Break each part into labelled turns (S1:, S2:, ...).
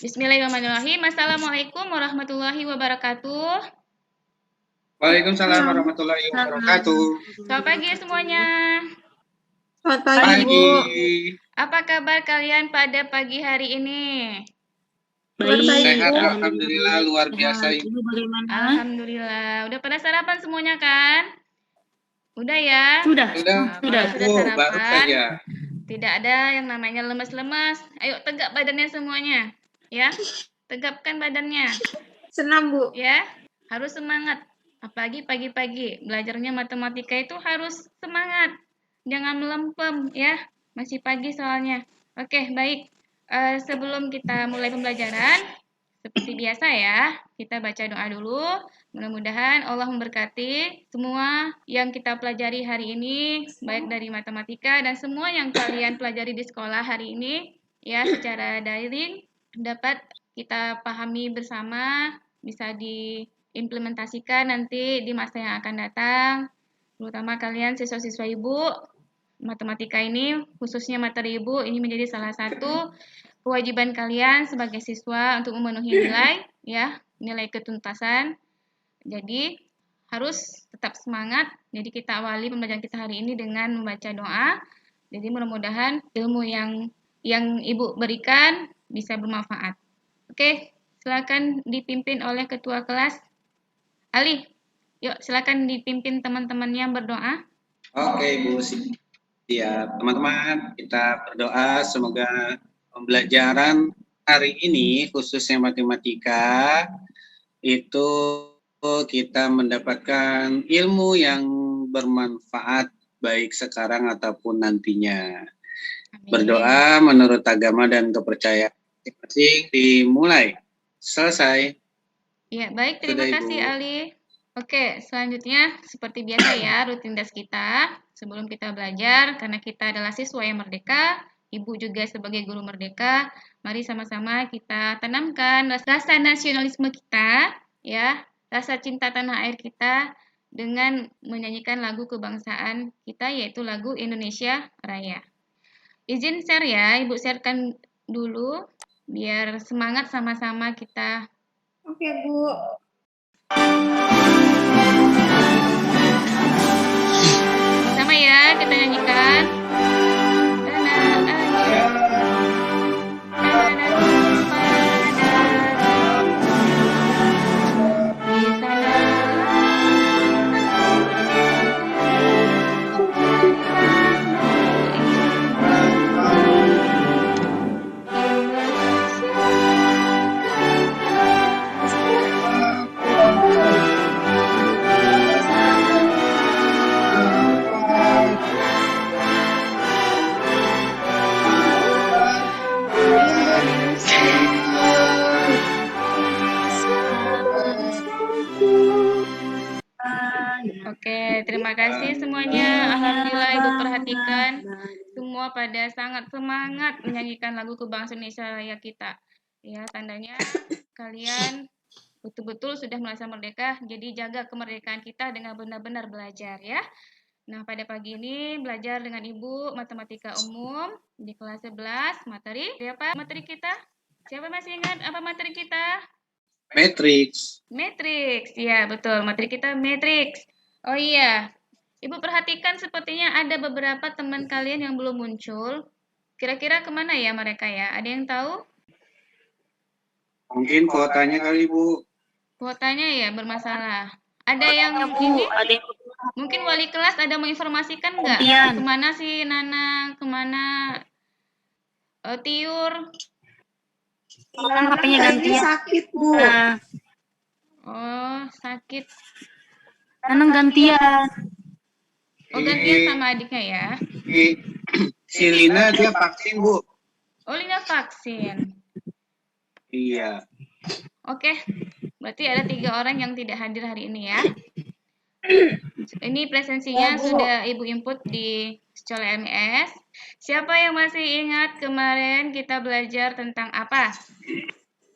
S1: Bismillahirrahmanirrahim. Assalamualaikum warahmatullahi wabarakatuh.
S2: Waalaikumsalam warahmatullahi wabarakatuh.
S1: Selamat pagi semuanya.
S3: Selamat pagi, Bu.
S1: Apa kabar kalian pada pagi hari ini?
S3: Baik,
S2: Sehat, alhamdulillah, luar biasa.
S3: Ibu bagaimana?
S1: Alhamdulillah. Udah pada sarapan semuanya kan? Udah ya?
S3: Sudah.
S1: Sudah sarapan.
S2: Baru saja.
S1: Tidak ada yang namanya lemas-lemas. Ayo tegak badannya semuanya. Ya, tegapkan badannya.
S3: Senam, Bu.
S1: Ya, harus semangat. Apalagi pagi-pagi. Belajarnya matematika itu harus semangat. Jangan melempem ya. Masih pagi soalnya. Oke, baik. Sebelum kita mulai pembelajaran, seperti biasa ya, kita baca doa dulu. Mudah-mudahan Allah memberkati semua yang kita pelajari hari ini, baik dari matematika dan semua yang kalian pelajari di sekolah hari ini, ya secara daring dapat kita pahami bersama, bisa diimplementasikan nanti di masa yang akan datang, terutama kalian siswa-siswa ibu. Matematika ini, khususnya materi ibu, ini menjadi salah satu kewajiban kalian sebagai siswa untuk memenuhi nilai, ya, nilai ketuntasan. Jadi harus tetap semangat. Jadi kita awali pembelajaran kita hari ini dengan membaca doa. Jadi mudah-mudahan ilmu yang ibu berikan bisa bermanfaat. Oke, silakan dipimpin oleh ketua kelas Ali. Yuk, silakan dipimpin teman-temannya berdoa.
S2: Oke, Bu. Siap. Teman-teman, kita berdoa semoga pembelajaran hari ini, khususnya matematika, itu kita mendapatkan ilmu yang bermanfaat baik sekarang ataupun nantinya.
S1: Amin.
S2: Berdoa menurut agama dan kepercayaan masing-masing dimulai. Selesai.
S1: Ya, baik. Terima
S2: Sudah,
S1: kasih,
S2: Ibu.
S1: Ali. Oke, selanjutnya seperti biasa ya, rutinitas kita. Sebelum kita belajar, karena kita adalah siswa yang merdeka, Ibu juga sebagai guru merdeka, mari sama-sama kita tanamkan rasa nasionalisme kita, ya, rasa cinta tanah air kita dengan menyanyikan lagu kebangsaan kita, yaitu lagu Indonesia Raya. Izin share ya, Ibu sharekan dulu, biar semangat sama-sama kita.
S3: Oke, Bu.
S1: Sama ya, kita nyanyikan. Oke, terima kasih semuanya. Alhamdulillah Ibu perhatikan semua pada sangat semangat menyanyikan lagu kebangsaan Indonesia Raya kita. Ya, tandanya kalian betul-betul sudah merasa merdeka. Jadi jaga kemerdekaan kita dengan benar-benar belajar ya. Nah, pada pagi ini belajar dengan Ibu matematika umum di kelas 11, materi apa materi kita? Siapa masih ingat apa materi kita?
S2: Matrix.
S1: Matrix, ya betul. Materi kita matrix. Oh iya, Ibu perhatikan sepertinya ada beberapa teman kalian yang belum muncul. Kira-kira kemana ya mereka ya? Ada yang tahu?
S2: Mungkin kuotanya kali, Bu.
S1: Kuotanya ya bermasalah. Ada yang ini? Mungkin wali kelas ada menginformasikan nggak? Kemana sih Nana? Kemana Tiur?
S3: HP-nya ganti sakit, Bu.
S1: Oh, sakit.
S3: Nanang gantian.
S1: Oh, gantian sama adiknya ya?
S2: Si Lina dia vaksin, Bu.
S1: Oh, Lina vaksin.
S2: Iya.
S1: Oke, berarti ada 3 orang yang tidak hadir hari ini ya. Ini presensinya sudah Ibu input di Secola MS. Siapa yang masih ingat kemarin kita belajar tentang apa?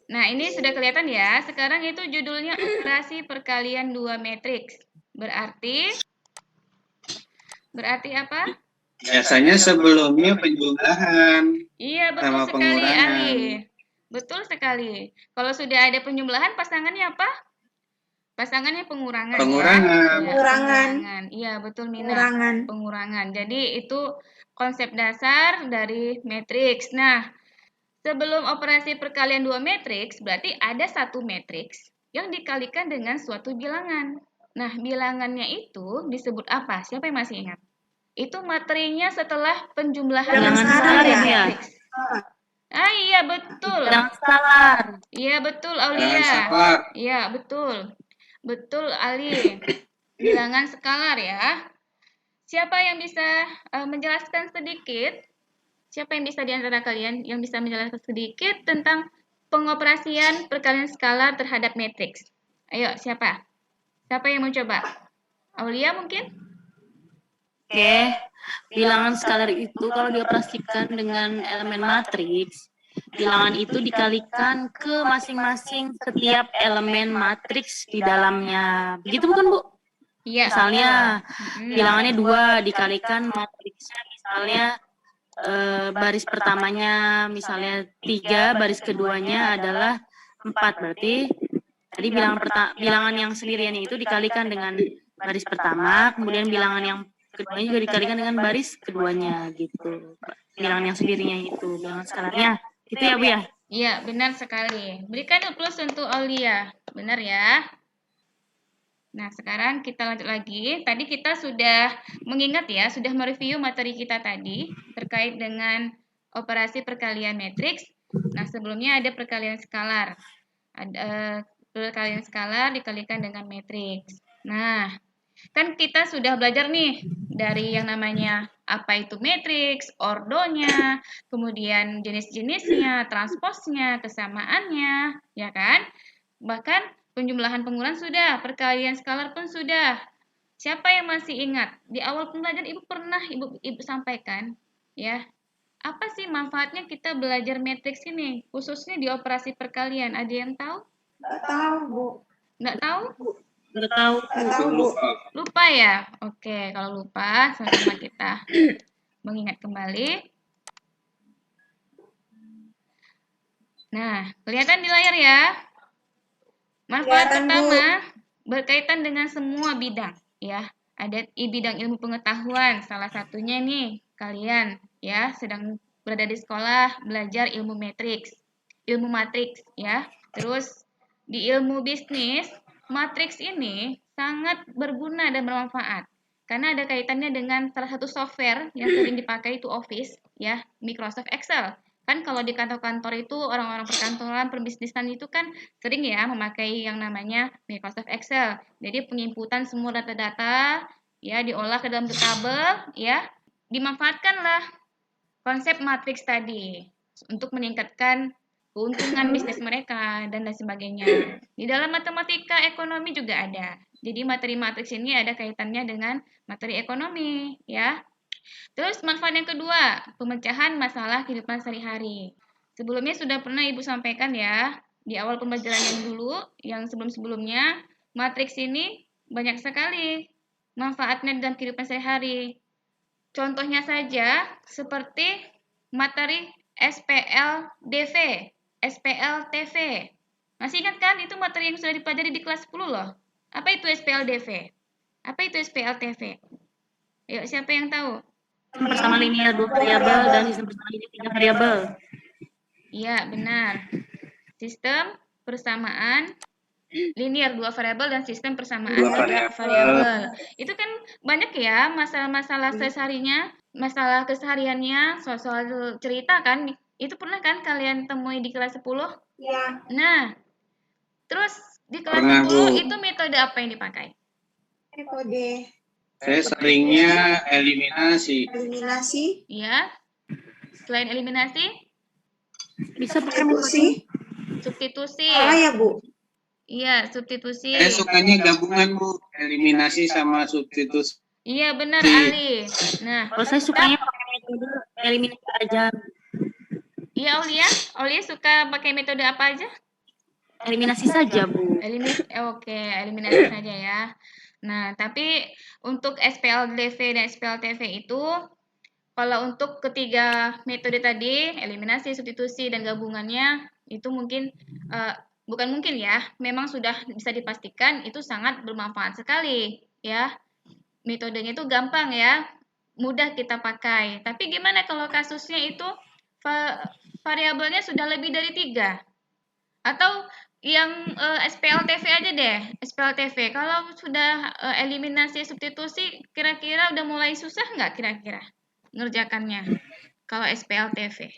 S1: Nah, ini sudah kelihatan ya. Sekarang itu judulnya operasi perkalian 2 matriks. Berarti apa?
S2: Biasanya sebelumnya penjumlahan.
S1: Iya, betul
S2: sama
S1: sekali,
S2: pengurangan.
S1: Ali. Betul sekali. Kalau sudah ada penjumlahan, pasangannya apa? Pasangannya pengurangan ya.
S2: Pengurangan.
S1: Ya,
S3: Pengurangan.
S1: Iya, betul Mina.
S3: Pengurangan.
S1: Pengurangan. Jadi itu konsep dasar dari matriks. Nah, sebelum operasi perkalian dua matriks, berarti ada satu matriks yang dikalikan dengan suatu bilangan. Nah, bilangannya itu disebut apa? Siapa yang masih ingat? Itu materinya setelah penjumlahan
S3: Bilangan
S1: skalar
S3: ya?
S1: matriks. Ah, iya betul.
S3: Bilangan skalar.
S1: Iya betul
S2: Bilangan
S1: Aulia.
S2: skalar.
S1: Iya betul. Betul Ali. Bilangan skalar ya. Siapa yang bisa menjelaskan sedikit? Siapa yang bisa di antara kalian yang bisa menjelaskan sedikit tentang pengoperasian perkalian skalar terhadap matriks? Ayo, siapa? Siapa yang mau coba? Aulia mungkin?
S3: Oke, bilangan skalar itu kalau dioperasikan dengan elemen matriks, bilangan itu dikalikan ke masing-masing setiap elemen matriks di dalamnya. Begitu bukan, Bu?
S1: Iya.
S3: Misalnya, bilangannya 2 dikalikan matriksnya, misalnya baris pertamanya misalnya 3, baris keduanya adalah 4. Berarti tadi bilangan yang sendirian itu dikalikan dengan baris pertama, kemudian bilangan yang keduanya juga dikalikan dengan baris keduanya gitu. Bilangan yang sendirinya itu, bilangan skalarnya. Gitu ya, Bu ya?
S1: Iya, benar sekali. Berikan plus untuk Aulia. Benar ya? Nah, sekarang kita lanjut lagi. Tadi kita sudah mengingat ya, sudah mereview materi kita tadi terkait dengan operasi perkalian matriks. Nah, sebelumnya ada perkalian skalar. Ada perkalian skalar dikalikan dengan matriks. Nah, kan kita sudah belajar nih dari yang namanya apa itu matriks, ordonya, kemudian jenis-jenisnya, transposnya, kesamaannya, ya kan? Bahkan penjumlahan pengurangan sudah, perkalian skalar pun sudah. Siapa yang masih ingat? Di awal pembelajaran Ibu pernah Ibu sampaikan, ya. Apa sih manfaatnya kita belajar matriks ini, khususnya di operasi perkalian? Ada yang tahu?
S3: Nggak tahu, Bu.
S1: Nggak tahu?
S3: Nggak tahu, Bu.
S1: Lupa ya? Oke, kalau lupa, sama-sama kita mengingat kembali. Nah, kelihatan di layar ya. Manfaat pertama berkaitan dengan semua bidang, ya. Ada bidang ilmu pengetahuan, salah satunya nih kalian ya sedang berada di sekolah belajar ilmu matriks, ya. Terus di ilmu bisnis, matriks ini sangat berguna dan bermanfaat karena ada kaitannya dengan salah satu software yang sering dipakai itu Office, ya, Microsoft Excel. Kan kalau di kantor-kantor itu orang-orang perkantoran, perbisnisan itu kan sering ya memakai yang namanya Microsoft Excel. Jadi penginputan semua data-data ya diolah ke dalam tabel ya. Dimanfaatkanlah konsep matriks tadi untuk meningkatkan keuntungan bisnis mereka dan lain sebagainya. Di dalam matematika ekonomi juga ada. Jadi materi matriks ini ada kaitannya dengan materi ekonomi ya. Terus manfaat yang kedua, pemecahan masalah kehidupan sehari-hari. Sebelumnya sudah pernah Ibu sampaikan ya, di awal pembelajaran yang dulu, yang sebelum-sebelumnya, matriks ini banyak sekali manfaatnya dalam kehidupan sehari-hari. Contohnya saja seperti materi SPLDV, SPLTV. Masih ingat kan itu materi yang sudah dipelajari di kelas 10 loh. Apa itu SPLDV? Apa itu SPLTV? Ayo, siapa yang tahu?
S3: Sistem persamaan linear 2 variabel dan sistem persamaan linear 3 variabel.
S1: Iya, benar. Sistem persamaan linear 2 variabel dan sistem persamaan 3 variabel. Itu kan banyak ya masalah-masalah seharinya, masalah kesehariannya, soal cerita kan. Itu pernah kan kalian temui di kelas 10?
S3: Iya.
S1: Nah, terus di kelas
S2: Pernah,
S1: 10
S2: Bu.
S1: itu metode apa yang dipakai?
S3: Metode
S2: Saya seringnya eliminasi.
S3: eliminasi.
S1: Iya. Selain eliminasi,
S3: Bisa pakai metode
S1: substitusi.
S3: ya, Bu?
S1: Iya, substitusi.
S2: Saya sukanya gabungan, Bu. Eliminasi sama substitusi.
S1: Iya, benar Ali. Nah,
S3: Kalau saya sukanya pakai metode eliminasi aja.
S1: iya Aulia suka pakai metode apa aja?
S3: Eliminasi saja, Bu.
S1: Eliminasi saja ya. Nah, tapi untuk SPLDV dan SPLTV itu, kalau untuk ketiga metode tadi, eliminasi, substitusi, dan gabungannya, Itu mungkin bukan mungkin ya, memang sudah bisa dipastikan itu sangat bermanfaat sekali ya. Metodenya itu gampang ya, mudah kita pakai. Tapi gimana kalau kasusnya itu variabelnya sudah lebih dari 3? Atau yang SPLTV aja deh, SPLTV. Kalau sudah eliminasi substitusi, kira-kira udah mulai susah nggak kira-kira ngerjakannya? Kalau SPLTV.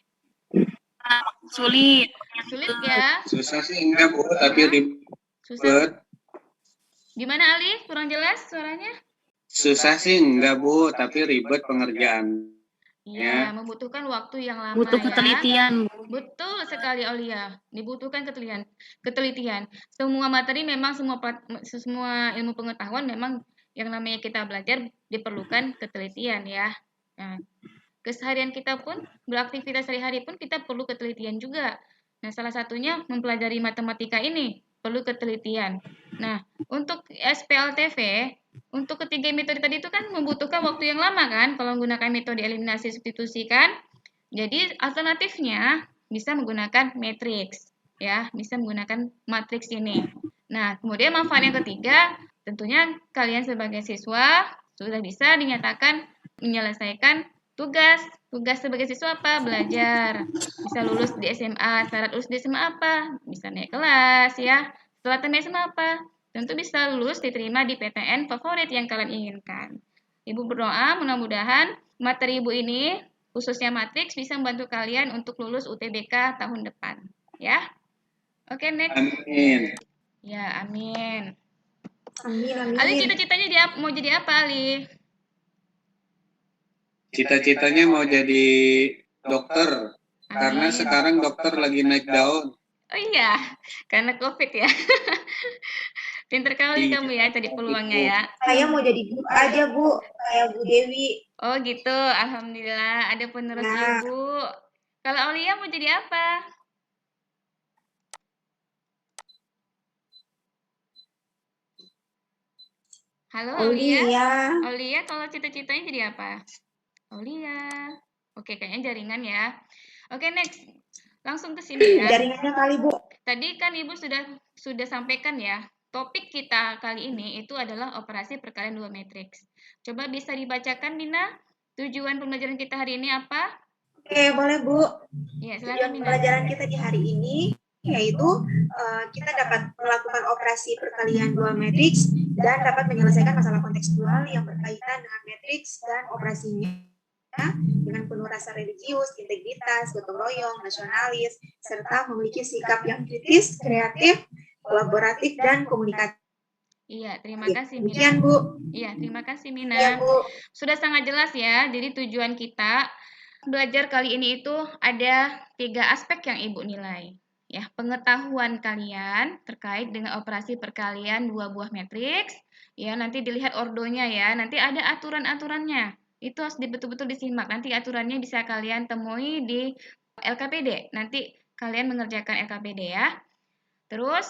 S3: Sulit.
S1: Sulit ya?
S2: Susah sih enggak Bu, tapi
S1: Susah.
S2: ribet.
S1: Gimana Ali? Kurang jelas suaranya?
S2: Susah sih enggak Bu, tapi ribet pengerjaan.
S1: Iya, membutuhkan waktu yang lama
S3: Butuh
S1: ya.
S3: ketelitian.
S1: Betul sekali Aulia, dibutuhkan ketelitian. Semua materi memang semua ilmu pengetahuan memang yang namanya kita belajar diperlukan ketelitian ya. Nah, keseharian kita pun beraktivitas sehari-hari pun kita perlu ketelitian juga. Nah, salah satunya mempelajari matematika ini perlu ketelitian. Nah, untuk SPLTV, untuk ketiga metode tadi itu kan membutuhkan waktu yang lama kan kalau menggunakan metode eliminasi substitusi kan. Jadi alternatifnya bisa menggunakan matriks ya, bisa menggunakan matriks ini. Nah, kemudian manfaat yang ketiga, tentunya kalian sebagai siswa sudah bisa dinyatakan menyelesaikan tugas. Tugas sebagai siswa apa? Belajar. Bisa lulus di SMA. Syarat lulus di SMA apa? Bisa naik kelas ya. Setelah tamat SMA apa? Tentu bisa lulus diterima di PTN favorit yang kalian inginkan. Ibu berdoa mudah-mudahan materi Ibu ini khususnya matriks bisa membantu kalian untuk lulus UTBK tahun depan. Ya. Oke, next.
S2: Amin.
S1: Ya, amin.
S4: Amin, amin.
S1: Ali cita-citanya mau jadi apa, Ali?
S2: Cita-citanya mau jadi dokter. Karena
S1: Amin.
S2: sekarang dokter lagi naik daun.
S1: Oh iya, karena COVID ya. Pinter kali
S2: Iya,
S1: kamu ya tadi peluangnya ya.
S4: Saya mau jadi guru aja, Bu. Kayak Bu Dewi.
S1: Oh gitu, alhamdulillah ada penerus
S4: Nah.
S1: Ibu. Kalau Aulia mau jadi apa? Halo Aulia.
S4: Aulia.
S1: Aulia kalau cita-citanya jadi apa? Aulia. Oke, kayaknya jaringan ya. Oke, next. Langsung ke sini ya.
S4: Jaringannya kali, Bu.
S1: Tadi kan Ibu sudah sampaikan ya. Topik kita kali ini itu adalah operasi perkalian dua matriks. Coba bisa dibacakan, Nina? Tujuan pembelajaran kita hari ini apa?
S4: Oke, boleh, Bu.
S1: Ya,
S4: Tujuan
S1: silakan Nina.
S4: pembelajaran kita di hari ini yaitu kita dapat melakukan operasi perkalian dua matriks dan dapat menyelesaikan masalah kontekstual yang berkaitan dengan matriks dan operasinya dengan penuh rasa religius, integritas, gotong royong, nasionalis, serta memiliki sikap yang kritis, kreatif, kolaboratif, dan komunikatif.
S1: Iya, terima kasih Mina.
S4: Demikian, Bu.
S1: Iya, terima kasih
S4: Iya,
S1: Mina.
S4: Bu.
S1: Sudah sangat jelas ya. Jadi tujuan kita belajar kali ini itu ada 3 aspek yang Ibu nilai. Ya, pengetahuan kalian terkait dengan operasi perkalian dua buah matriks. Ya, nanti dilihat ordonya ya. Nanti ada aturan-aturannya. Itu harus betul-betul disimak. Nanti aturannya bisa kalian temui di LKPD. Nanti kalian mengerjakan LKPD ya. Terus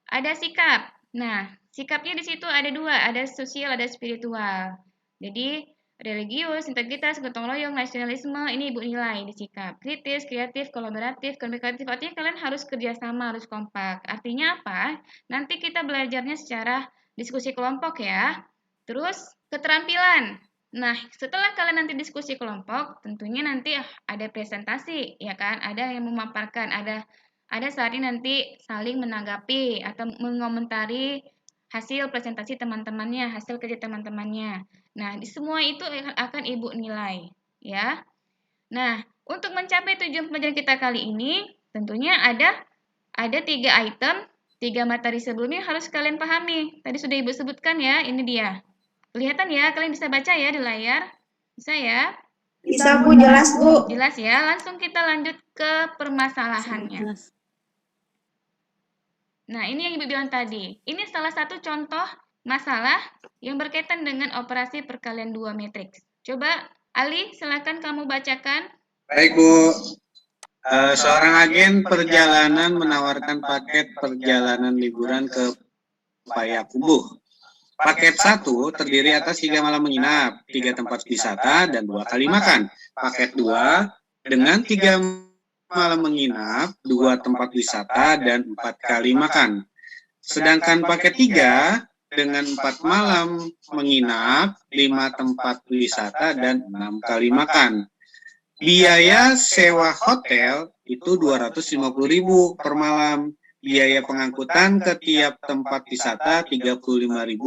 S1: ada sikap. Nah, sikapnya di situ ada 2, ada sosial, ada spiritual. Jadi religius, integritas, gotong royong, nasionalisme, ini Ibu nilai di sikap. Kritis, kreatif, kolaboratif, komunikatif, artinya kalian harus kerjasama, harus kompak. Artinya apa? Nanti kita belajarnya secara diskusi kelompok ya. Terus keterampilan. Nah, setelah kalian nanti diskusi kelompok, tentunya nanti ada presentasi, ya kan? Ada yang memaparkan, ada saatnya nanti saling menanggapi atau mengomentari hasil presentasi teman-temannya, hasil kerja teman-temannya. Nah, di semua itu akan Ibu nilai, ya. Nah, untuk mencapai tujuan pembelajaran kita kali ini, tentunya ada 3 item, 3 materi sebelumnya harus kalian pahami. Tadi sudah Ibu sebutkan ya, ini dia. Kelihatan ya, kalian bisa baca ya di layar? Bisa ya?
S4: Bisa, Bu. Jelas, Bu.
S1: Jelas ya, langsung kita lanjut ke permasalahannya. Nah, ini yang Ibu bilang tadi. Ini salah satu contoh masalah yang berkaitan dengan operasi perkalian dua matriks. Coba, Ali, silakan kamu bacakan.
S2: Baik, Bu. Seorang agen perjalanan menawarkan paket perjalanan liburan ke Payakumbuh. Paket 1 terdiri atas 3 malam menginap, 3 tempat wisata, dan 2 kali makan. Paket 2 dengan 3 malam menginap, 2 tempat wisata, dan 4 kali makan. Sedangkan paket 3 dengan 4 malam menginap, 5 tempat wisata, dan 6 kali makan. Biaya sewa hotel itu 250.000 per malam. Biaya pengangkutan ke tiap tempat wisata Rp35.000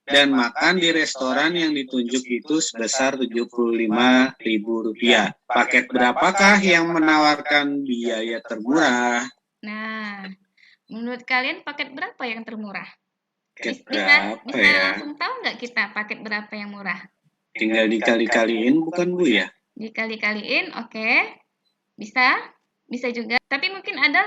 S2: dan makan di restoran yang ditunjuk itu sebesar Rp75.000. Paket berapakah yang menawarkan biaya termurah?
S1: Nah, menurut kalian paket berapa yang termurah?
S2: Paket
S1: Bisa
S2: berapa ya?
S1: langsung tahu nggak kita paket berapa yang murah?
S2: Tinggal dikali-kaliin bukan Bu ya?
S1: Dikali-kaliin, oke. Bisa juga. Tapi mungkin ada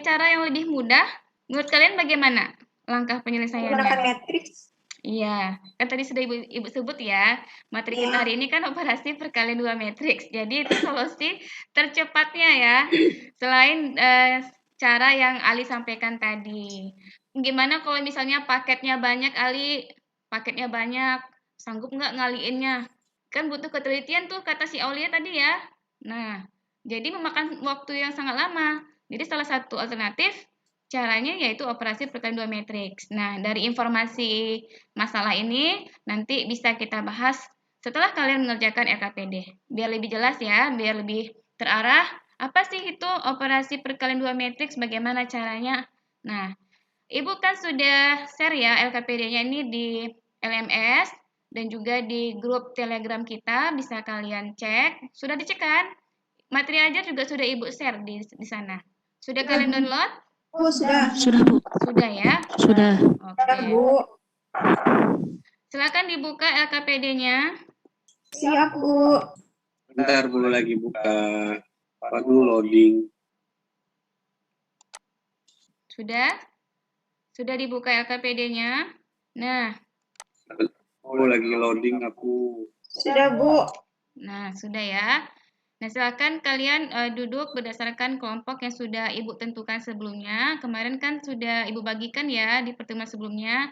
S1: cara yang lebih mudah. Menurut kalian bagaimana langkah penyelesaiannya?
S4: Menggunakan matriks.
S1: Iya, kan tadi sudah Ibu sebut ya, materi kita hari ini kan operasi perkalian 2 matriks. Jadi itu solusi tercepatnya ya, selain cara yang Ali sampaikan tadi. Gimana kalau misalnya paketnya banyak, Ali? Paketnya banyak, sanggup nggak ngaliinnya? Kan butuh ketelitian tuh kata si Aulia tadi ya. Nah, jadi memakan waktu yang sangat lama. Jadi salah satu alternatif caranya yaitu operasi perkalian 2 matriks. Nah, dari informasi masalah ini nanti bisa kita bahas setelah kalian mengerjakan LKPD. Biar lebih jelas ya, biar lebih terarah. Apa sih itu operasi perkalian 2 matriks, bagaimana caranya? Nah, Ibu kan sudah share ya LKPD-nya ini di LMS dan juga di grup Telegram kita, bisa kalian cek. Sudah dicek kan? Materi ajar juga sudah Ibu share di sana. Sudah kalian download?
S4: Oh, sudah.
S3: Sudah, Bu.
S1: Sudah ya?
S3: Sudah.
S1: Oke.
S4: Bu.
S1: Silakan dibuka LKPD-nya.
S4: Siap, Bu.
S2: Bentar Bu lagi buka. Apa dulu loading.
S1: Sudah? Sudah dibuka LKPD-nya? Nah.
S2: Oh, lagi loading aku.
S4: Sudah, Bu.
S1: Nah, sudah ya. Nah, silakan kalian duduk berdasarkan kelompok yang sudah Ibu tentukan sebelumnya. Kemarin kan sudah Ibu bagikan ya di pertemuan sebelumnya.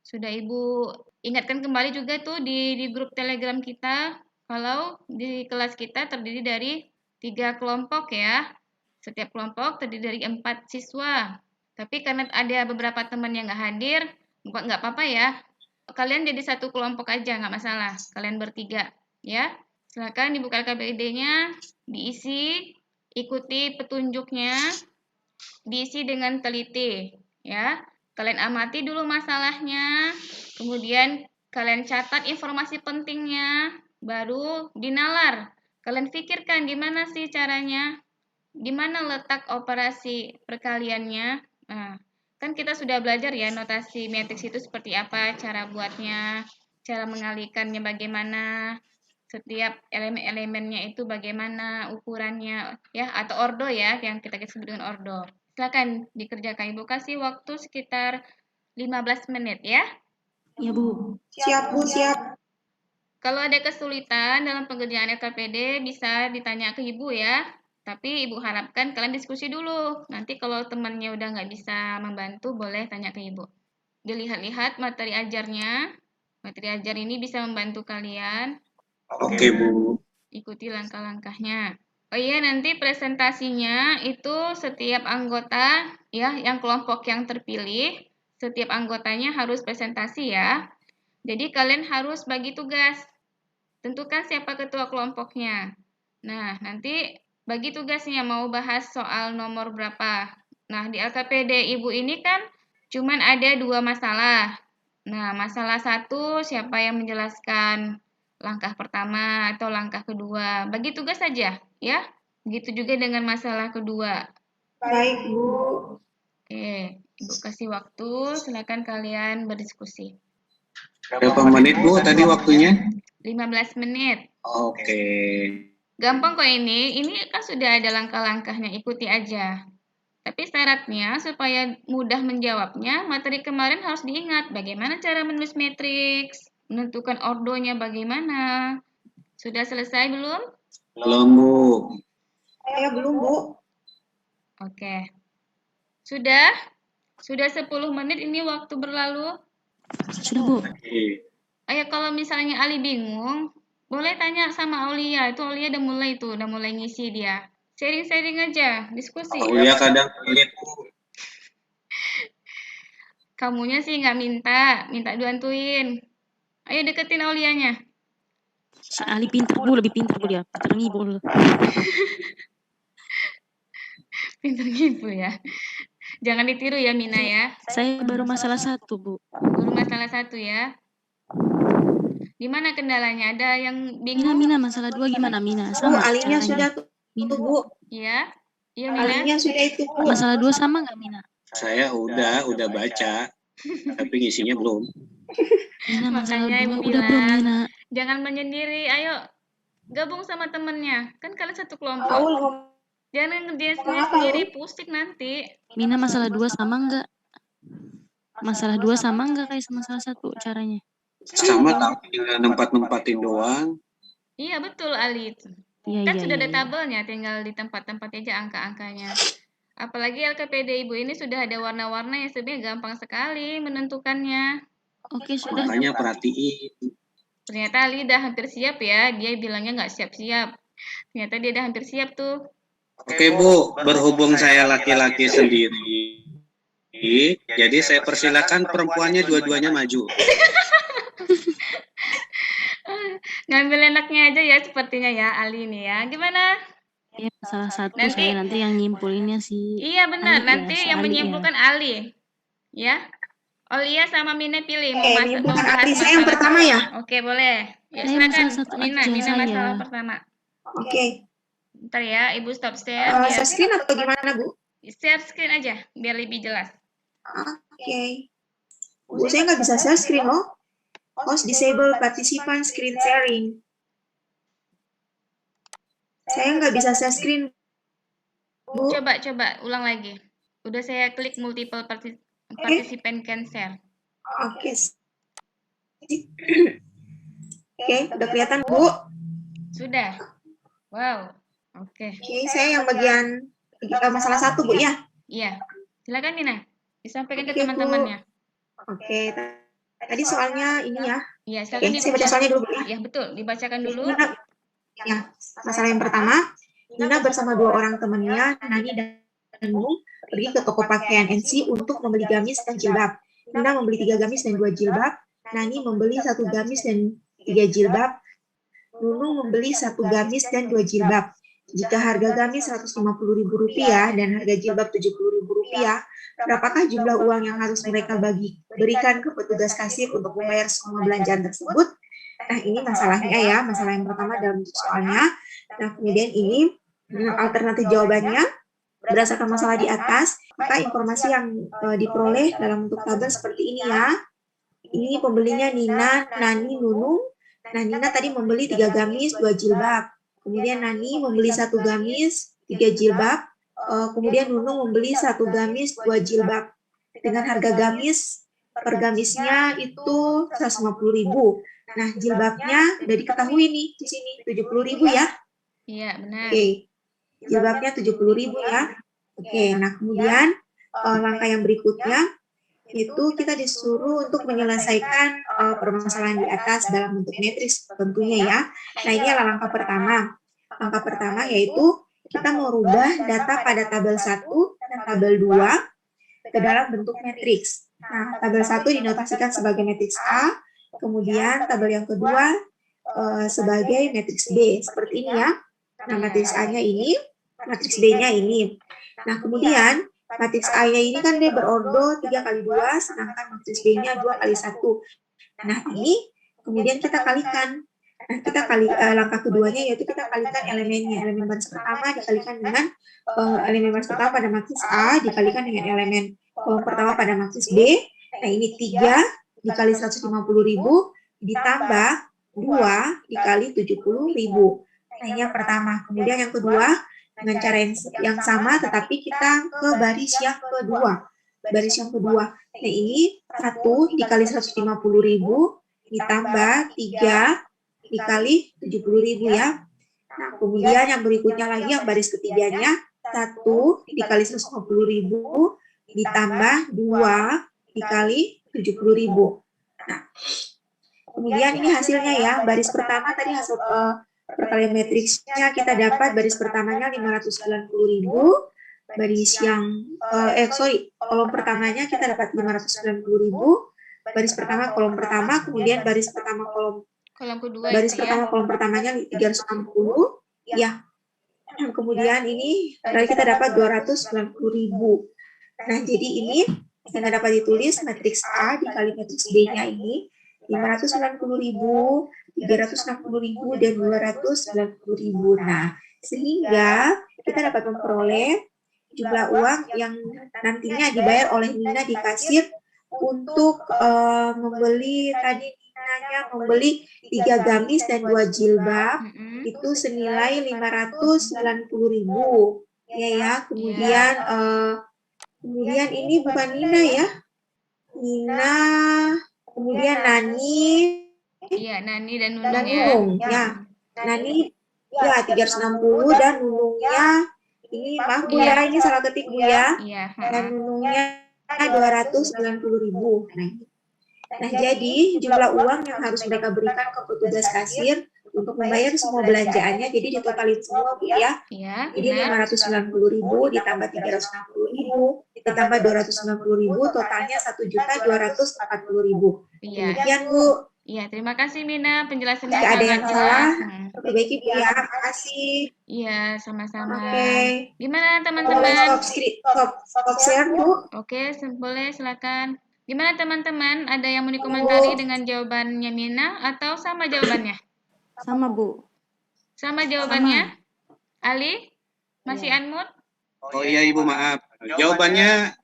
S1: Sudah Ibu ingatkan kembali juga tuh di grup Telegram kita. Kalau di kelas kita terdiri dari 3 kelompok ya. Setiap kelompok terdiri dari 4 siswa. Tapi karena ada beberapa teman yang nggak hadir, nggak apa-apa ya. Kalian jadi satu kelompok aja, nggak masalah. Kalian bertiga, ya. Silakan dibuka LKPD-nya, diisi, ikuti petunjuknya, diisi dengan teliti, ya. Kalian amati dulu masalahnya, kemudian kalian catat informasi pentingnya, baru dinalar. Kalian pikirkan gimana sih caranya, di mana letak operasi perkaliannya. Nah, kan kita sudah belajar ya notasi matriks itu seperti apa, cara buatnya, cara mengalihkannya bagaimana, setiap elemen-elemennya itu bagaimana ukurannya ya, atau ordo ya, yang kita sebut dengan ordo. Silakan dikerjakan. Ibu kasih waktu sekitar 15 menit ya.
S3: Ya, Bu.
S4: Siap, Bu, siap.
S1: Kalau ada kesulitan dalam pengerjaan LKPD bisa ditanya ke Ibu ya. Tapi Ibu harapkan kalian diskusi dulu. Nanti kalau temannya udah nggak bisa membantu, boleh tanya ke Ibu. Dilihat-lihat materi ajarnya. Materi ajar ini bisa membantu kalian.
S2: Oke, Bu.
S1: Ikuti langkah-langkahnya. Oh iya, nanti presentasinya itu setiap anggota ya, yang kelompok yang terpilih, setiap anggotanya harus presentasi ya. Jadi kalian harus bagi tugas. Tentukan siapa ketua kelompoknya. Nah, nanti bagi tugasnya mau bahas soal nomor berapa. Nah, di LKPD Ibu ini kan cuman ada 2 masalah. Nah, masalah 1 siapa yang menjelaskan langkah pertama atau langkah kedua. Bagi tugas saja, ya. Begitu juga dengan masalah kedua.
S4: Baik, Bu.
S1: Oke, Ibu kasih waktu, silakan kalian berdiskusi.
S2: Berapa menit Bu tadi waktunya?
S1: 15 menit.
S2: Oke.
S1: Gampang kok ini kan sudah ada langkah-langkahnya, ikuti aja. Tapi syaratnya supaya mudah menjawabnya, materi kemarin harus diingat bagaimana cara menulis matriks, menentukan ordonya bagaimana. Sudah selesai belum?
S2: Belum Bu.
S4: Saya belum, Bu.
S1: Oke. Sudah? Sudah 10 menit ini waktu berlalu.
S3: Sudah, Bu.
S2: Oke.
S1: Ayo kalau misalnya Ali bingung, boleh tanya sama Aulia. Itu Aulia udah mulai ngisi dia. Sharing-sharing aja, diskusi.
S2: Aulia kadang pelit.
S1: Kamunya sih nggak minta dibantuin. Ayo deketin Aulianya.
S3: Si Ali pintar Bu, lebih pintar Bu dia. Pintar ngibul.
S1: Pinter gitu ya. Jangan ditiru ya Mina ya.
S3: Saya baru masalah 1 Bu.
S1: Baru masalah 1 ya. Gimana kendalanya? Ada yang bingung?
S3: Mina masalah 2 gimana Mina?
S4: Bu,
S3: Sama
S4: alinya
S3: caranya.
S4: sudah tuh,
S3: Mina.
S4: Bu.
S1: Iya. Iya Mina.
S4: Alinya sudah itu, Bu.
S3: Masalah 2 sama nggak Mina?
S2: Saya udah baca, tapi ngisinya belum.
S3: Mina masalah
S1: Makanya
S3: 2
S1: Ibu
S3: udah belum
S1: bilang,
S3: Mina?
S1: jangan menyendiri. Ayo gabung sama temennya. Kan kalian satu
S4: Tahu
S1: kelompok.
S4: ngomong
S1: Jangan ngerjain
S4: apa,
S1: sendiri, pusing nanti.
S3: Mina masalah 2 sama nggak? Masalah 2 sama nggak kayak masalah 1 caranya?
S2: Sama tapi tinggal nempat-nempatin doang.
S1: Iya betul Ali.
S3: Iya,
S1: Kan
S3: iya,
S1: sudah
S3: iya,
S1: ada
S3: iya.
S1: tabelnya, tinggal di tempat-tempat aja angka-angkanya. Apalagi LKPD Ibu ini sudah ada warna-warna yang sebenarnya gampang sekali menentukannya.
S3: Oke, sudah.
S2: Makanya perhatiin.
S1: Ternyata Ali udah hampir siap ya. Dia bilangnya nggak siap-siap. Ternyata dia udah hampir siap tuh.
S2: Oke Bu, berhubung saya laki-laki sendiri, jadi saya persilakan perempuannya dua-duanya maju.
S1: Ngambil enaknya aja ya sepertinya ya Ali ini ya. Gimana?
S3: Ya, masalah 1
S1: Nanti-
S3: saya nanti yang nyimpulinnya si
S1: Iya benar,
S3: Ali
S1: nanti
S3: ya, si
S1: yang
S3: Ali
S1: menyimpulkan Ali. Ya. Olia sama Mina pilih mau
S4: menyimpulkan
S1: bahas
S4: Ali. Saya yang
S1: masalah-
S4: pertama ya?
S1: Oke, boleh. Ya,
S3: Saya
S1: silakan
S3: masalah 1
S1: Mina,
S3: aja
S1: Mina
S3: saya.
S1: masalah pertama.
S4: Oke.
S1: Bentar ya, Ibu stop share biar
S4: Share screen atau gimana, Bu?
S1: share screen aja biar lebih jelas.
S4: Oke. Bu, saya nggak bisa share screen loh. Host disable participant screen sharing. Saya nggak bisa share screen, Bu.
S1: Coba ulang lagi. Udah saya klik multiple participant can share.
S4: Oke. Oke, udah kelihatan, Bu.
S1: Sudah. Wow. Oke.
S4: Oke, saya yang bagian masalah 1, Bu, ya.
S1: Iya. Silakan Mina. Disampaikan ke
S4: Oke, Bu.
S1: teman-temannya.
S4: Oke. Tadi soalnya ini ya.
S1: Iya,
S4: Oke,
S1: silakan
S4: saya baca soalnya dulu, Bu, ya.
S1: Ya, betul. Dibacakan dulu.
S4: Nina, ya, masalah yang pertama, Nina bersama 2 orang temannya, Nani dan Nung, pergi ke toko pakaian NC untuk membeli gamis dan jilbab. Nina membeli 3 gamis dan 2 jilbab, Nani membeli 1 gamis dan 3 jilbab, Nunung membeli 1 gamis dan 2 jilbab. Jika harga gamis Rp150.000 dan harga jilbab Rp70.000, berapakah jumlah uang yang harus mereka berikan ke petugas kasir untuk membayar semua belanjaan tersebut? Nah, ini masalahnya ya, masalah yang pertama dalam soalnya. Nah, kemudian ini alternatif jawabannya berdasarkan masalah di atas, maka informasi yang diperoleh dalam bentuk tabel seperti ini ya. Ini pembelinya Nina, Nani, Nunung. Nah, Nina tadi membeli 3 gamis, 2 jilbab. Kemudian Nani membeli 1 gamis, 3 jilbab. Kemudian Nunung membeli 1 gamis, 2 jilbab. Dengan harga gamis per gamisnya itu 150.000. Nah, jilbabnya udah diketahui nih di sini 70.000 ya.
S1: Iya, benar.
S4: Oke. Jilbabnya 70.000 ya. Oke, nah kemudian langkah yang berikutnya itu kita disuruh untuk menyelesaikan permasalahan di atas dalam bentuk matriks tentunya ya. Nah, ini adalah langkah pertama. Langkah pertama yaitu kita merubah data pada tabel 1 dan tabel 2 ke dalam bentuk matriks. Nah, tabel 1 dinotasikan sebagai matriks A, kemudian tabel yang kedua sebagai matriks B, seperti ini ya. Nah, matriks A-nya ini, matriks B-nya ini. Nah, kemudian matriks A-nya ini kan dia berordo 3 kali 2, sedangkan matriks B-nya 2 kali 1. Nah, ini kemudian kita kalikan. Nah, kita langkah keduanya yaitu kita kalikan elemennya. Elemen baris pertama dikalikan dengan elemen baris pertama pada matriks A dikalikan dengan elemen pertama pada matriks B. Nah, ini 3 dikali 150.000 ditambah 2 dikali 70.000. Nah, ini yang pertama. Kemudian yang kedua, dengan cara yang sama, tetapi kita ke baris yang kedua. Baris yang kedua. Nah, ini 1 dikali 150.000 ditambah 3 dikali 70.000 ya. Nah, kemudian yang berikutnya lagi, yang baris ketiganya, 1 dikali 150.000 ditambah 2 dikali 70.000. Nah, kemudian ini hasilnya ya, baris pertama tadi hasil perkalian matriksnya kita dapat baris pertamanya 590.000, baris yang kolom pertamanya kita dapat 590.000, baris pertama kolom pertama, kemudian baris pertama kolom
S1: kedua
S4: baris
S1: itu ya.
S4: pertama kolom pertamanya 360, ya. Kemudian ini berarti kita dapat 290.000. Nah, jadi ini yang dapat ditulis matriks A dikali matriks B-nya ini 590.000, 360.000, dan 290.000. Nah, sehingga kita dapat memperoleh jumlah uang yang nantinya dibayar oleh Nina di kasir untuk membeli tadi Ninanya membeli 3 gamis dan 2 jilbab itu senilai 590.000. Ya, kemudian kemudian ini bukan Nina ya. Nina, kemudian Nani.
S1: Iya, Nani dan Nunung
S4: dan
S1: ya.
S4: Nunung. Ya, Nani ya 360 dan Nunungnya ini maaf Bu ya, ini salah ketik Bu ya.
S1: Iya.
S4: Dan Nunungnya 290.000. Nah, jadi jumlah uang yang harus mereka berikan ke petugas kasir untuk membayar semua belanjaannya, jadi ditotalin semua Bu ya.
S1: Iya.
S4: Jadi 590.000 ditambah 360.000 ditambah 290.000 totalnya 1.240.000.
S1: Iya.
S4: Demikian Bu.
S1: Iya, terima kasih Mina, penjelasannya
S4: Jika ada yang salah,
S1: jelas.
S4: perbaiki Bu ya. Terima kasih.
S1: Iya, sama-sama.
S4: Oke.
S1: Gimana
S4: Boleh
S1: teman-teman?
S4: stop share Bu.
S1: Oke, boleh silakan. Gimana teman-teman? Ada yang mau dikomentari dengan jawabannya Mina atau sama jawabannya?
S3: Sama, Bu.
S1: Sama jawabannya? Ali? Masih unmute?
S2: Oh iya Ibu, maaf. Jawabannya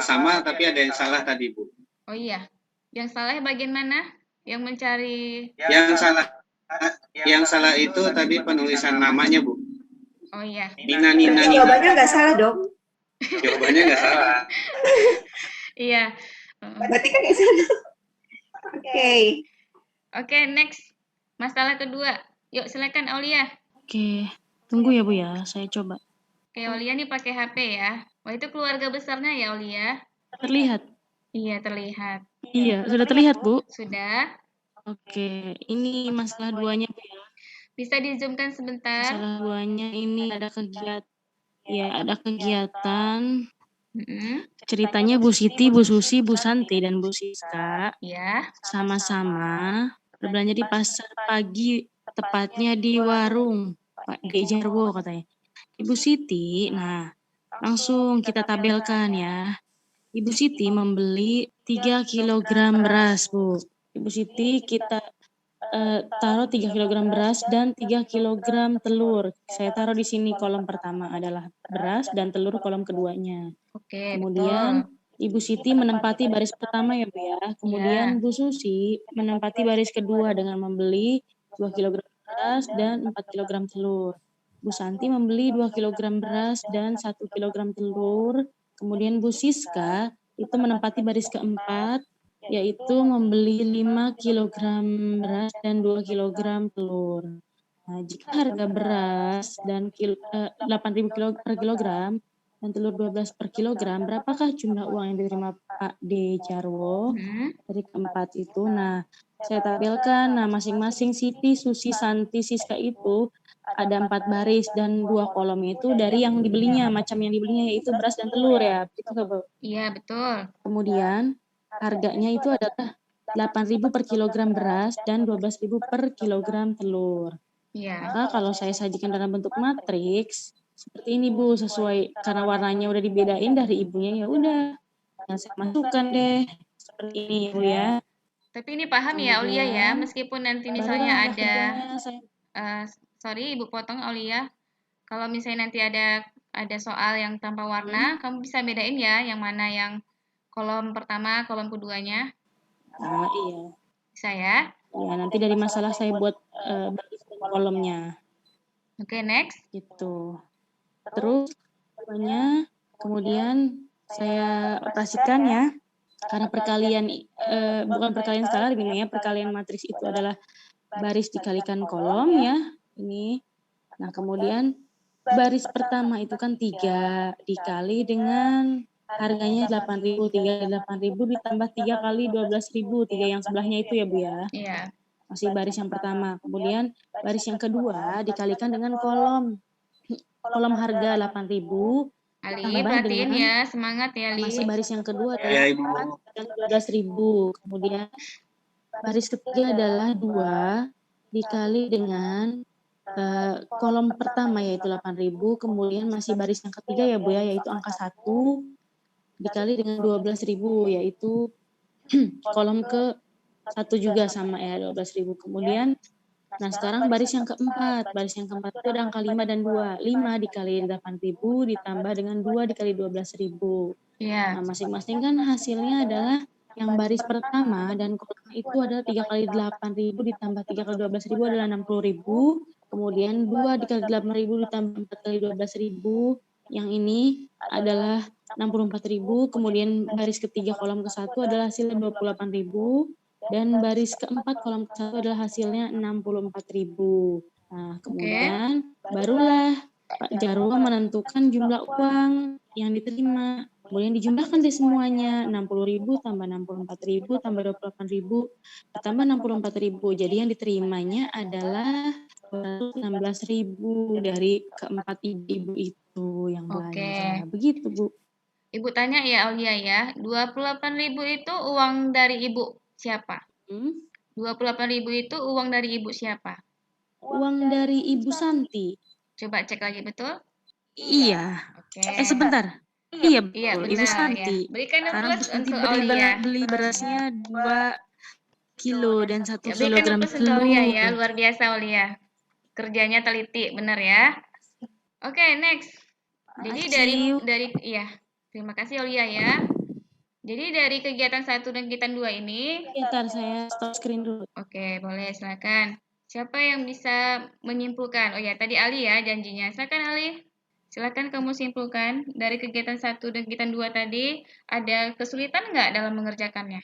S2: sama tapi ada yang salah tadi Bu.
S1: Oh iya. Yang salah bagian mana? Yang mencari
S2: Yang salah itu tadi penulisan namanya Bu.
S1: Oh iya.
S2: Nina.
S4: Jawabannya nggak salah dong.
S2: Jawabannya nggak salah.
S1: Iya.
S4: Berarti kan nggak salah. Oke.
S1: Oke, next. Masalah kedua. Yuk, silakan Aulia.
S3: Oke, tunggu ya Bu ya, saya coba.
S1: Oke, Aulia nih pakai HP ya. Wah, itu keluarga besarnya ya Aulia?
S3: Terlihat?
S1: Iya, terlihat.
S3: Iya, sudah terlihat Bu?
S1: Sudah.
S3: Oke, ini masalah duanya Bu ya.
S1: Bisa di-zoomkan sebentar.
S3: Masalah duanya ini ada kegiatan. Ceritanya Bu Siti, Bu Susi, Bu Santi, dan Bu Siska sama-sama berbelanja di pasar pagi, tepatnya di warung Pak D. Jarwo katanya. Ibu Siti, nah langsung kita tabelkan ya. Ibu Siti membeli 3 kg beras, Bu. Ibu Siti kita taruh 3 kg beras dan 3 kg telur. Saya taruh di sini kolom pertama adalah beras dan telur kolom keduanya.
S1: Oke,
S3: kemudian
S1: betul.
S3: Ibu Siti menempati baris pertama ya Bu ya. Kemudian Bu Susi menempati baris kedua dengan membeli 2 kg beras dan 4 kg telur. Bu Santi membeli 2 kg beras dan 1 kg telur. Kemudian Bu Siska itu menempati baris keempat, yaitu membeli 5 kg beras dan 2 kg telur. Nah, jika harga beras dan 8.000 per kilogram dan telur 12 per kilogram, berapakah jumlah uang yang diterima Pak D. Jarwo dari keempat itu? Nah, saya tabelkan, nah masing-masing Siti, Susi, Santi, Siska itu ada 4 baris dan 2 kolom itu dari yang dibelinya, macam yang dibelinya yaitu beras dan telur ya, begitu Bu?
S1: Iya, betul.
S3: Kemudian harganya itu adalah 8.000 per kilogram beras dan 12.000 per kilogram telur.
S1: Iya.
S3: Maka kalau saya sajikan dalam bentuk matriks seperti ini Bu, sesuai karena warnanya udah dibedain dari ibunya ya udah. Nah, saya masukkan deh seperti ini Bu ya.
S1: Tapi ini paham ya Aulia ya, meskipun nanti misalnya ada sorry Ibu potong Aulia. Kalau misalnya nanti ada soal yang tanpa warna, kamu bisa bedain ya yang mana yang kolom pertama, kolom keduanya.
S3: Ah, iya.
S1: Bisa ya?
S3: Iya, nanti dari masalah saya buat baris dan kolomnya.
S1: Oke, next.
S3: Gitu. Terus kemudian saya operasikan ya. Karena perkalian bukan perkalian skalar ini ya, perkalian matriks itu adalah baris dikalikan kolom ya. Ini. Nah, kemudian baris pertama itu kan 3 dikali dengan harganya 8.000, 8.000 ditambah 3 kali 12.000, 3 yang sebelahnya itu ya Bu ya.
S1: Iya.
S3: masih baris yang pertama. Kemudian baris yang kedua dikalikan dengan kolom harga 8.000
S1: Ali,
S3: tambah
S1: perhatiin
S3: dengan
S1: ya, semangat ya, Ali.
S3: masih baris yang kedua
S2: Ya,
S3: adalah
S2: Ibu.
S3: 12.000. Kemudian baris ketiga adalah 2 dikali dengan kolom pertama yaitu 8.000, kemudian masih baris yang ketiga ya Bu ya, yaitu angka 1 dikali dengan 12.000 yaitu kolom ke 1 juga sama ya 12.000. Kemudian nah sekarang baris yang keempat itu ada angka 5 dan 2. 5 dikali 8.000 ditambah dengan 2 dikali 12.000.
S1: Iya.
S3: Nah, masing-masing kan hasilnya adalah yang baris pertama dan kolom itu adalah 3 kali 8.000 ditambah 3 kali 12.000 adalah 60.000. Kemudian 2 dikali 8.000 ditambah 4 kali 12.000. Yang ini adalah 64.000. Kemudian baris ketiga kolom ke-1 adalah hasilnya 28.000. Dan baris keempat kolom ke-1 adalah hasilnya 64.000. Nah, kemudian barulah Pak Jarwo menentukan jumlah uang yang diterima. Kemudian dijumlahkan deh semuanya, 60.000 tambah 64.000 tambah 28.000 tambah 64.000. Jadi yang diterimanya adalah 216.000 dari keempat ibu itu yang belanja. Begitu, Bu.
S1: Ibu tanya ya, Aulia ya, 28.000 itu uang dari ibu siapa? 28.000 itu uang dari ibu siapa?
S3: Uang dari Ibu Santi.
S1: Coba cek lagi betul?
S3: Iya.
S1: Oke.
S3: Sebentar. Iya, betul.
S1: Iya,
S3: Ibu
S1: benar
S3: Santi.
S1: ya. Berikan
S3: Karena
S1: plus
S3: Bu Santi
S1: untuk Aulia.
S3: beli berasnya 2 kilo dan 1
S1: Ya, berikan
S3: kilogram
S1: plus untuk Aulia ya,
S3: telur.
S1: luar biasa Aulia. Kerjanya teliti, benar ya. Oke, next. Jadi dari iya, terima kasih Aulia ya. Jadi dari kegiatan 1 dan kegiatan 2 ini.
S3: Bentar, saya stop screen dulu.
S1: Oke, boleh silakan. Siapa yang bisa menyimpulkan? Oh ya, tadi Ali ya janjinya. Silakan Ali. Silakan kamu simpulkan dari kegiatan 1 dan kegiatan 2 tadi, ada kesulitan nggak dalam mengerjakannya?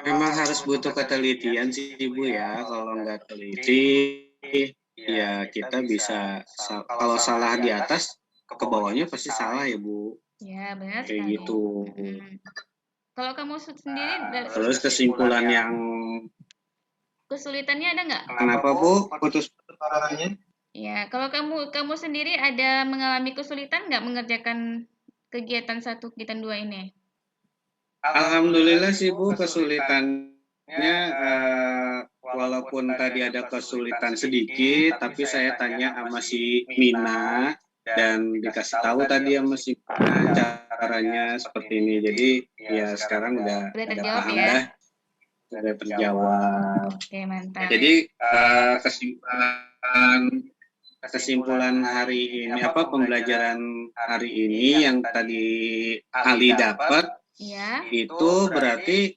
S2: Memang harus butuh ketelitian sih Ibu ya. Kalau nggak teliti, ya kita bisa kalau salah di atas, ke bawahnya pasti salah ya Bu.
S1: Ya, benar
S2: Kayak
S1: sekali.
S2: gitu.
S1: Kalau kamu sendiri,
S2: Terus kesimpulan yang
S1: kesulitannya ada nggak?
S2: kenapa Bu putus suaranya?
S1: Ya, kalau kamu sendiri ada mengalami kesulitan nggak mengerjakan kegiatan 1, kegiatan 2 ini?
S2: Alhamdulillah sih Bu, kesulitannya walaupun tadi ada kesulitan sedikit, tapi saya tanya sama si Mina dan dikasih tahu tadi sama si Mina caranya seperti ini. Jadi ya sekarang udah
S1: terjawab
S2: paham
S1: ya?
S2: Udah terjawab.
S1: Oke, mantap.
S2: Jadi kesimpulan hari ini pembelajaran hari ini yang tadi Ali dapat itu berarti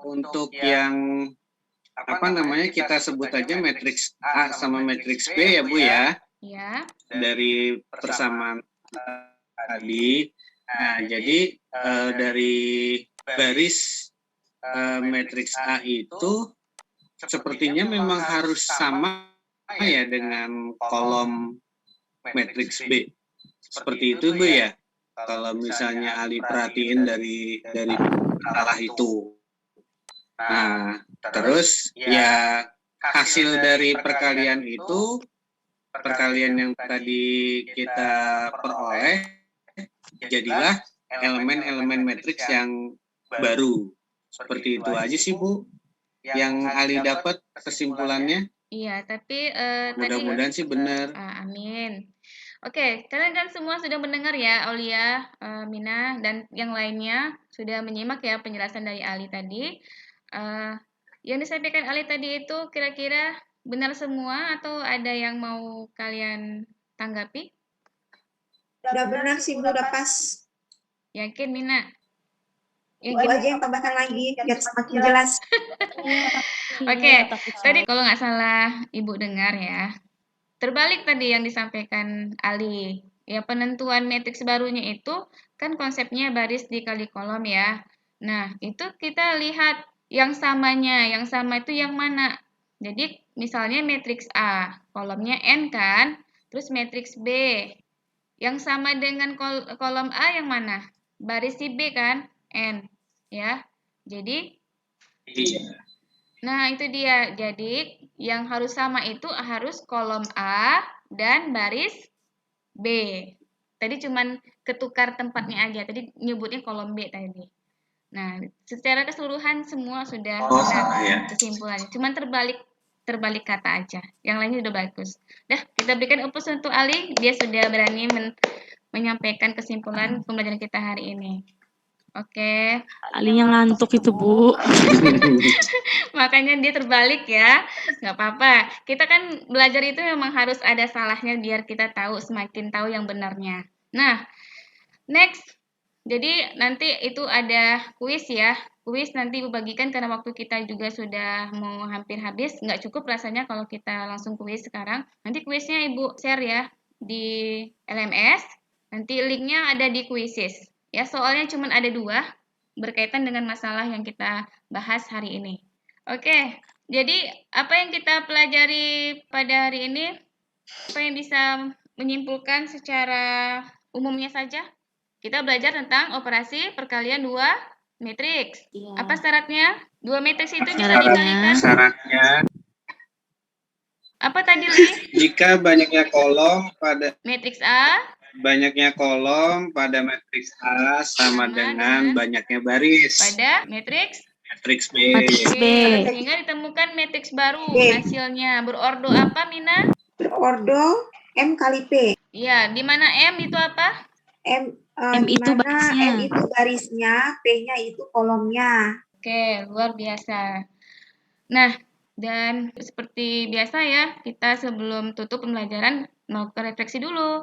S2: untuk yang kita sebut aja matriks A sama matriks B ya Bu ya.
S1: Ya.
S2: Dari persamaan tadi. Nah, jadi dari baris matriks A itu sepertinya memang harus sama ya dengan kolom matriks B. Seperti itu Bu ya. Kalau misalnya Ali perhatiin dari masalah itu. Nah, terus ya hasil dari perkalian itu, perkalian yang tadi kita peroleh, jadilah elemen-elemen matriks yang baru. Seperti itu aja sih Bu, yang Ali dapat kesimpulannya.
S1: Iya, tapi
S2: mudah-mudahan sih benar.
S1: Amin. Oke, kalian kan semua sudah mendengar ya, Aulia, Mina, dan yang lainnya sudah menyimak ya penjelasan dari Ali tadi. Yang disampaikan Ali tadi itu kira-kira benar semua atau ada yang mau kalian tanggapi?
S4: Udah benar sih, Bu, udah pas.
S1: Yakin, Mina?
S4: Ibu aja yang tambahkan lagi, biar semakin jelas.
S1: Oke, tadi kalau nggak salah Ibu dengar ya, terbalik tadi yang disampaikan Ali. Ya, penentuan matriks barunya itu kan konsepnya baris dikali kolom ya. Nah, itu kita lihat yang samanya. Yang sama itu yang mana? Jadi, misalnya matriks A, kolomnya N kan? Terus matriks B, yang sama dengan kolom A yang mana? Baris si B kan? N. Ya. Jadi, Nah, itu dia. Jadi, yang harus sama itu harus kolom A dan baris B. Tadi cuman ketukar tempatnya aja. Tadi nyebutnya kolom B tadi. Nah, secara keseluruhan semua sudah
S2: Oh,
S1: benar
S2: salah ya.
S1: kesimpulannya. Cuman terbalik kata aja. Yang lainnya udah bagus. Dah, kita berikan opus untuk Ali. Dia sudah berani menyampaikan kesimpulan pembelajaran kita hari ini. Oke.
S3: Alinya ngantuk itu, Bu.
S1: Makanya dia terbalik ya. Nggak apa-apa. Kita kan belajar itu memang harus ada salahnya biar kita tahu, semakin tahu yang benarnya. Nah, next. Jadi nanti itu ada kuis ya. Kuis nanti Ibu bagikan karena waktu kita juga sudah mau hampir habis. Nggak cukup rasanya kalau kita langsung kuis sekarang. Nanti kuisnya Ibu share ya di LMS. Nanti linknya ada di Quizzes. Ya, soalnya cuma ada 2 berkaitan dengan masalah yang kita bahas hari ini. Oke, jadi apa yang kita pelajari pada hari ini? Apa yang bisa menyimpulkan secara umumnya saja? Kita belajar tentang operasi perkalian 2 matriks.
S3: Iya.
S1: Apa syaratnya? 2 matriks itu bisa
S3: Syaratnya.
S1: dikalikan.
S2: Syaratnya
S1: Apa tadi, Li?
S2: jika banyaknya kolom pada
S1: Matriks A
S2: matriks A sama
S1: Sama
S2: dengan
S1: dengan
S2: banyaknya baris
S1: pada matriks
S2: matriks B.
S3: Matriks B.
S1: Sehingga ditemukan matriks baru.
S4: B.
S1: Hasilnya berordo apa, Mina?
S4: Berordo M kali P.
S1: Iya, di mana M itu apa?
S4: M
S3: M itu
S4: dimana
S3: barisnya.
S4: M itu barisnya, P-nya itu kolomnya.
S1: Oke, luar biasa. Nah, dan seperti biasa ya, kita sebelum tutup pembelajaran melakukan refleksi dulu.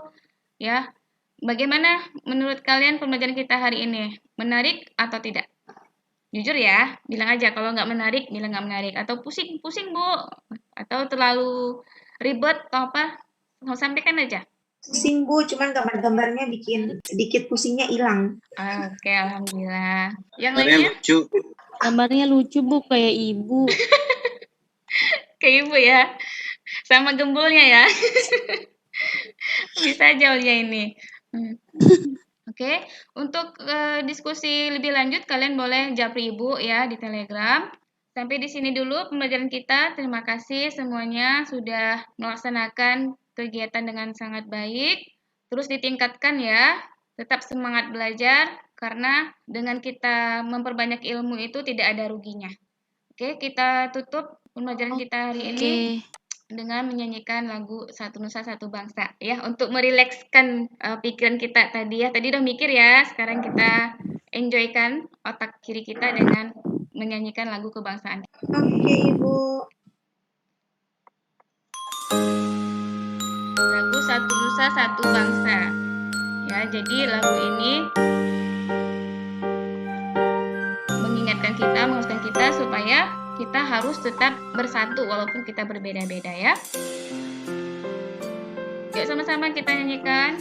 S1: Ya, bagaimana menurut kalian pembelajaran kita hari ini? Menarik atau tidak? Jujur ya, bilang aja kalau nggak menarik, bilang nggak menarik. Atau pusing-pusing, Bu. Atau terlalu ribet atau apa? Mau sampaikan aja.
S4: Pusing Bu, cuman gambar-gambarnya bikin sedikit pusingnya hilang.
S1: Oke, alhamdulillah. Yang
S2: Sebenarnya
S1: lainnya?
S2: lucu.
S3: Gambarnya lucu, Bu, kayak ibu.
S1: Kayak ibu ya. Sama gembulnya ya. Bisa aja Ulia ini. Oke, untuk diskusi lebih lanjut kalian boleh japri Ibu ya di Telegram. Sampai di sini dulu pembelajaran kita. Terima kasih semuanya sudah melaksanakan kegiatan dengan sangat baik. Terus ditingkatkan ya. Tetap semangat belajar karena dengan kita memperbanyak ilmu itu tidak ada ruginya. Oke, kita tutup pembelajaran kita hari ini dengan menyanyikan lagu Satu Nusa Satu Bangsa ya untuk merilekskan pikiran kita tadi ya. Tadi udah mikir ya, sekarang kita enjoykan otak kiri kita dengan menyanyikan lagu kebangsaan.
S4: Oke, Ibu.
S1: Lagu Satu Nusa Satu Bangsa. Ya, jadi lagu ini mengingatkan kita, mengharuskan kita supaya kita harus tetap bersatu walaupun kita berbeda-beda ya. Yuk sama-sama kita nyanyikan.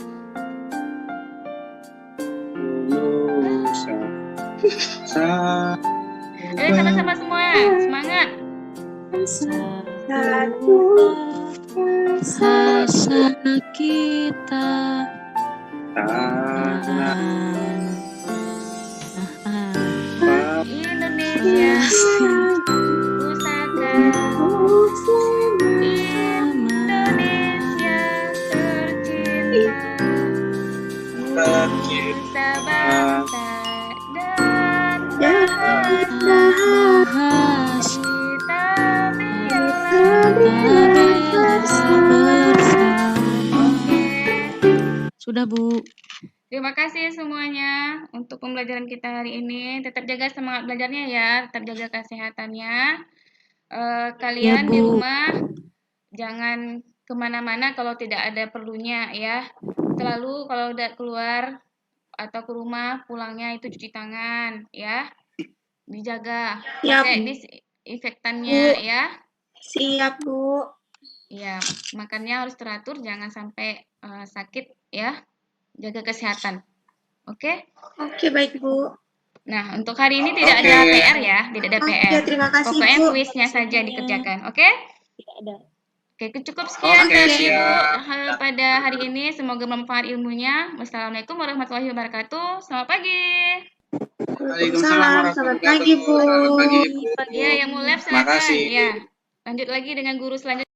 S1: Ayo sama-sama semua, semangat.
S4: Satu
S3: Rasa kita
S1: Indonesia pusaka Indonesia tercinta Nusa bangsa dan
S3: bahasa
S1: kita bela.
S3: Sudah, Bu.
S1: Terima kasih semuanya untuk pembelajaran kita hari ini. Tetap jaga semangat belajarnya ya, tetap jaga kesehatannya. Kalian
S3: Ya,
S1: di
S3: Bu.
S1: rumah jangan kemana-mana kalau tidak ada perlunya ya. Selalu kalau udah keluar atau ke rumah pulangnya itu cuci tangan ya. Dijaga
S4: Siap.
S1: pakai disinfektannya ya.
S4: Siap, Bu.
S1: Ya, makannya harus teratur, jangan sampai sakit ya. Jaga kesehatan. Oke?
S4: Oke, baik, Bu.
S1: Nah, untuk hari ini tidak ada PR ya, tidak ada PR.
S4: Oke, terima kasih,
S1: Pokoknya
S4: Bu.
S1: kuisnya saja dikerjakan, oke?
S3: Tidak ada.
S1: Oke, cukup sekian
S2: Oke,
S1: dari Ibu
S2: siap.
S1: pada hari ini. Semoga bermanfaat ilmunya. Wassalamualaikum warahmatullahi wabarakatuh. Selamat pagi.
S4: Waalaikumsalam. Selamat pagi, Bu.
S2: Selamat pagi, Bu.
S1: Ya, yang mau live
S2: Terima
S1: silakan.
S2: kasih.
S1: Ya. Lanjut lagi dengan guru selanjutnya.